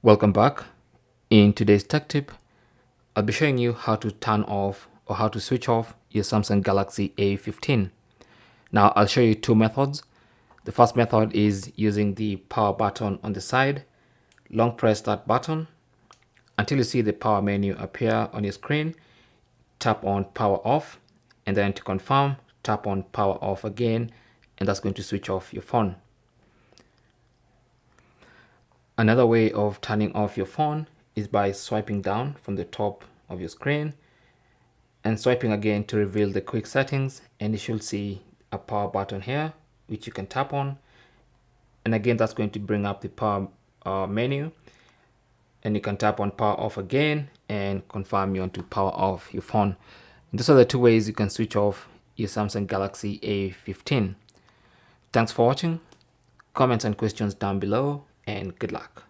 Welcome back. In today's tech tip, I'll be showing you how to turn off or how to switch off your Samsung Galaxy A15. Now I'll show you two methods. The first method is using the power button on the side. Long press that button until you see the power menu appear on your screen. Tap on power off, and then to confirm, tap on power off again, and that's going to switch off your phone. Another way of turning off your phone is by swiping down from the top of your screen and swiping again to reveal the quick settings, and you should see a power button here which you can tap on, and again that's going to bring up the power menu, and you can tap on power off again and confirm you want to power off your phone. And those are the two ways you can switch off your Samsung Galaxy A15. Thanks for watching. Comments and questions down below, and good luck.